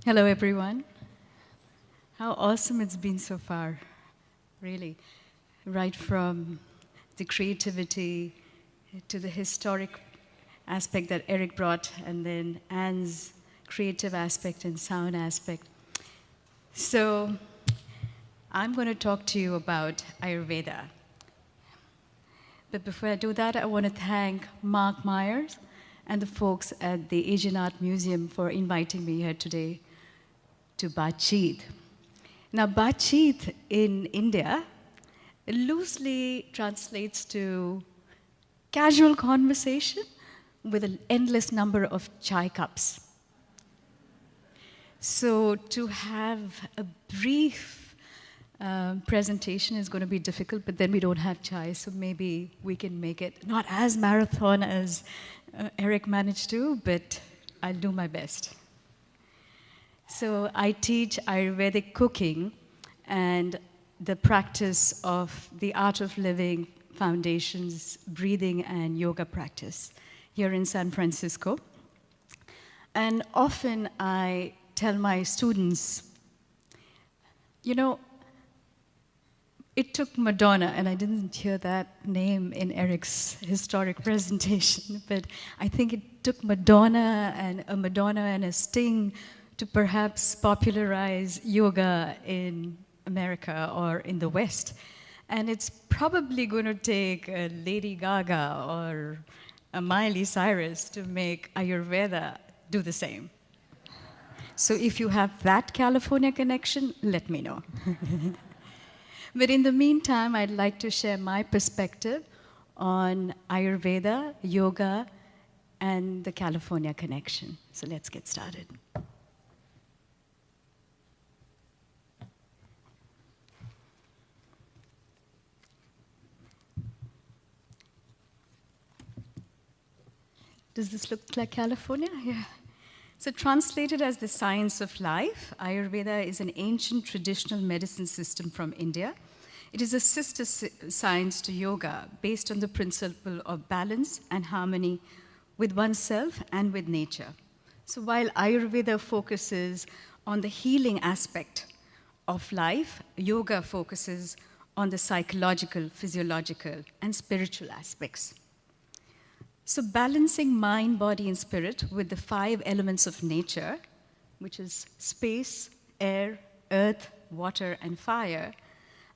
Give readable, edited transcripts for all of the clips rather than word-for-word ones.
Hello, everyone. How awesome it's been so far, really. Right from the creativity to the historic aspect that Eric brought, and then Anne's creative aspect and sound aspect. So I'm going to talk to you about Ayurveda. But before I do that, I want to thank Mark Myers and the folks at the Asian Art Museum for inviting me here today to Baat Cheet. Now, Baat Cheet in India loosely translates to casual conversation with an endless number of chai cups. So to have a brief presentation is going to be difficult, but then we don't have chai, so maybe we can make it not as marathon as Eric managed to, but I'll do my best. So I teach Ayurvedic cooking and the practice of the Art of Living Foundation's breathing and yoga practice here in San Francisco. And often I tell my students, you know, it took Madonna, and I didn't hear that name in Eric's historic presentation, but I think it took Madonna and a Sting to perhaps popularize yoga in America or in the West. And it's probably going to take a Lady Gaga or a Miley Cyrus to make Ayurveda do the same. So if you have that California connection, let me know. But in the meantime, I'd like to share my perspective on Ayurveda, yoga, and the California connection. So let's get started. Does this look like California? Yeah. So translated as the science of life, Ayurveda is an ancient traditional medicine system from India. It is a sister science to yoga based on the principle of balance and harmony with oneself and with nature. So while Ayurveda focuses on the healing aspect of life, yoga focuses on the psychological, physiological, and spiritual aspects. So balancing mind, body, and spirit with the 5 elements of nature, which is space, air, earth, water, and fire,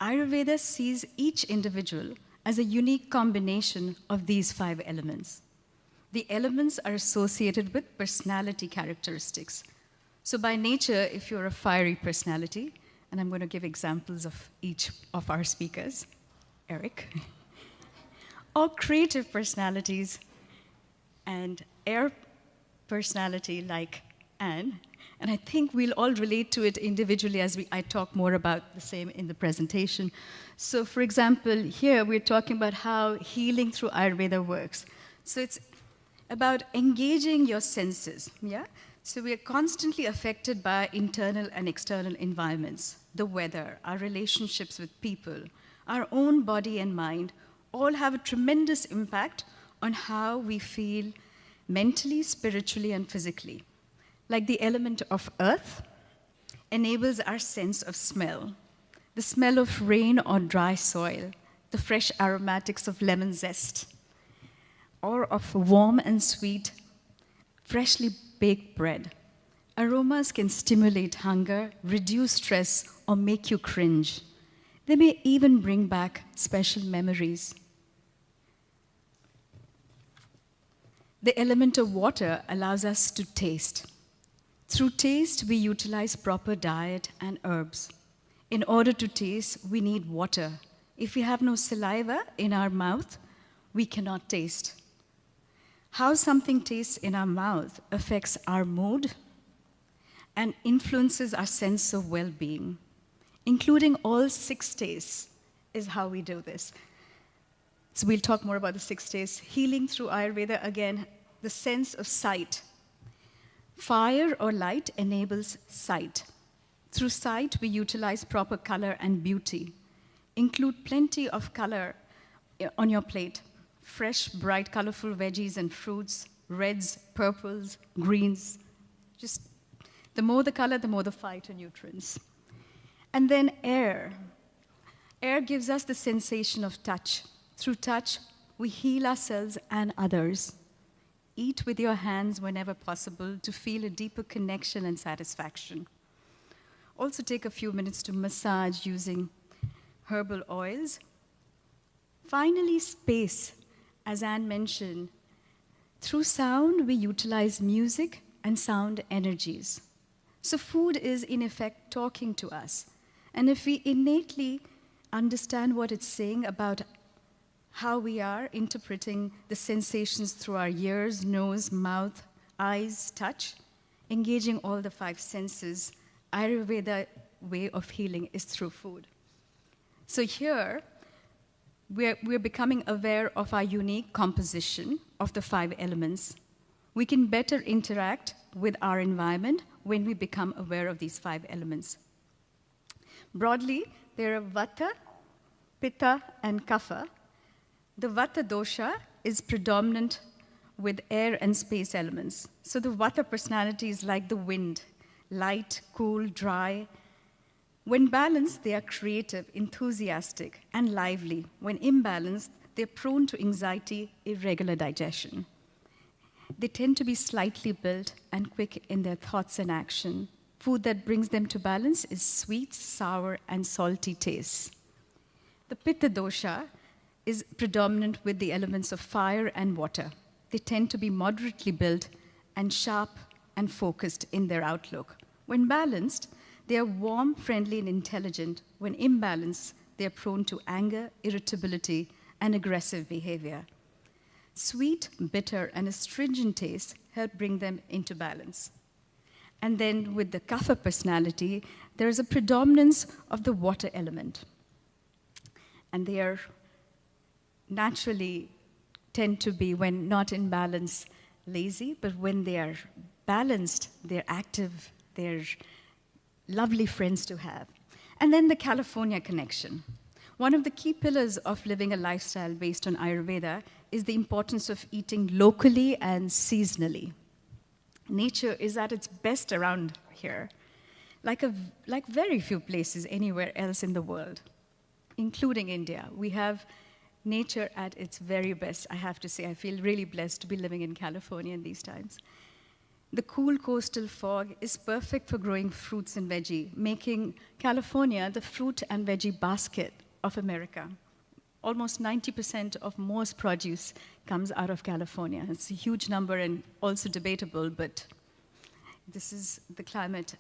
Ayurveda sees each individual as a unique combination of these 5 elements. The elements are associated with personality characteristics. So by nature, if you're a fiery personality, and I'm going to give examples of each of our speakers, Eric, or creative personalities, and air personality like Anne, and I think we'll all relate to it individually as I talk more about the same in the presentation. So for example, here we're talking about how healing through Ayurveda works. So it's about engaging your senses, yeah? So we are constantly affected by internal and external environments, the weather, our relationships with people, our own body and mind, all have a tremendous impact on how we feel mentally, spiritually, and physically. Like the element of earth enables our sense of smell, the smell of rain or dry soil, the fresh aromatics of lemon zest, or of warm and sweet, freshly baked bread. Aromas can stimulate hunger, reduce stress, or make you cringe. They may even bring back special memories. The element of water allows us to taste. Through taste, we utilize proper diet and herbs. In order to taste, we need water. If we have no saliva in our mouth, we cannot taste. How something tastes in our mouth affects our mood and influences our sense of well-being. Including all 6 tastes is how we do this. So we'll talk more about the 6 tastes. Healing through Ayurveda, again, the sense of sight. Fire or light enables sight. Through sight, we utilize proper color and beauty. Include plenty of color on your plate. Fresh, bright, colorful veggies and fruits, reds, purples, greens. Just The more the color, the more the phytonutrients. And then air. Air gives us the sensation of touch. Through touch, we heal ourselves and others. Eat with your hands whenever possible to feel a deeper connection and satisfaction. Also take a few minutes to massage using herbal oils. Finally, space. As Anne mentioned, through sound, we utilize music and sound energies. So food is, in effect, talking to us. And if we innately understand what it's saying about how we are interpreting the sensations through our ears, nose, mouth, eyes, touch, engaging all the 5 senses, Ayurveda way of healing is through food. So here, we're becoming aware of our unique composition of the 5 elements. We can better interact with our environment when we become aware of these 5 elements. Broadly, there are Vata, Pitta, and Kapha. The Vata dosha is predominant with air and space elements. So the Vata personality is like the wind, light, cool, dry. When balanced, they are creative, enthusiastic, and lively. When imbalanced, they're prone to anxiety, irregular digestion. They tend to be slightly built and quick in their thoughts and action. Food that brings them to balance is sweet, sour, and salty tastes. The Pitta dosha is predominant with the elements of fire and water. They tend to be moderately built and sharp and focused in their outlook. When balanced, they are warm, friendly, and intelligent. When imbalanced, they are prone to anger, irritability, and aggressive behavior. Sweet, bitter, and astringent tastes help bring them into balance. And then with the Kapha personality, there is a predominance of the water element. And they are naturally tend to be, when not in balance, lazy, but when they are balanced, they're active, they're lovely friends to have. And then the California connection. One of the key pillars of living a lifestyle based on Ayurveda is the importance of eating locally and seasonally. Nature is at its best around here, like very few places anywhere else in the world, including India. We have nature at its very best, I have to say. I feel really blessed to be living in California in these times. The cool coastal fog is perfect for growing fruits and veggie, making California the fruit and veggie basket of America. Almost 90% of most produce comes out of California. It's a huge number and also debatable, but this is the climate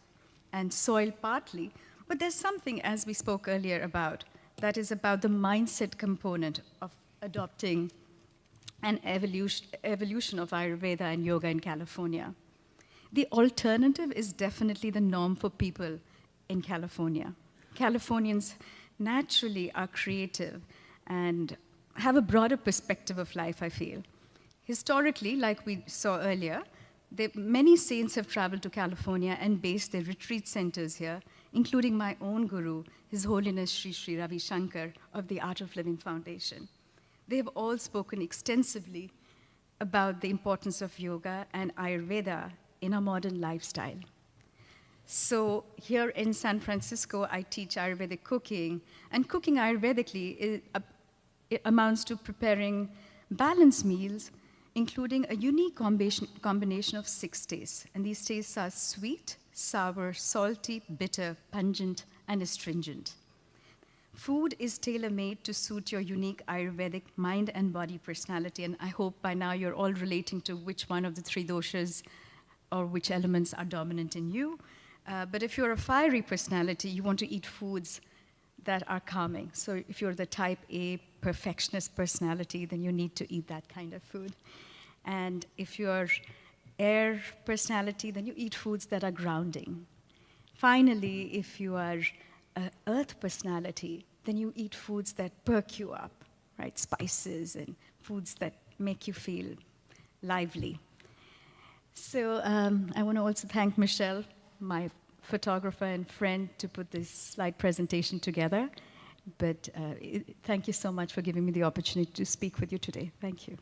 and soil partly. But there's something, as we spoke earlier about, that is about the mindset component of adopting an evolution of Ayurveda and yoga in California. The alternative is definitely the norm for people in California. Californians naturally are creative and have a broader perspective of life, I feel. Historically, like we saw earlier, many saints have traveled to California and based their retreat centers here, including my own guru, His Holiness Sri Sri Ravi Shankar of the Art of Living Foundation. They have all spoken extensively about the importance of yoga and Ayurveda in our modern lifestyle. So here in San Francisco, I teach Ayurvedic cooking, and cooking Ayurvedically it amounts to preparing balanced meals, including a unique combination of 6 tastes. And these tastes are sweet, sour, salty, bitter, pungent, and astringent. Food is tailor-made to suit your unique Ayurvedic mind and body personality, and I hope by now you're all relating to which one of the 3 doshas or which elements are dominant in you. But if you're a fiery personality, you want to eat foods that are calming. So if you're the type A perfectionist personality, then you need to eat that kind of food. And if you're air personality, then you eat foods that are grounding. Finally, if you are an earth personality, then you eat foods that perk you up, right? Spices and foods that make you feel lively. So I want to also thank Michelle, my photographer and friend, to put this slide presentation together. But thank you so much for giving me the opportunity to speak with you today. Thank you.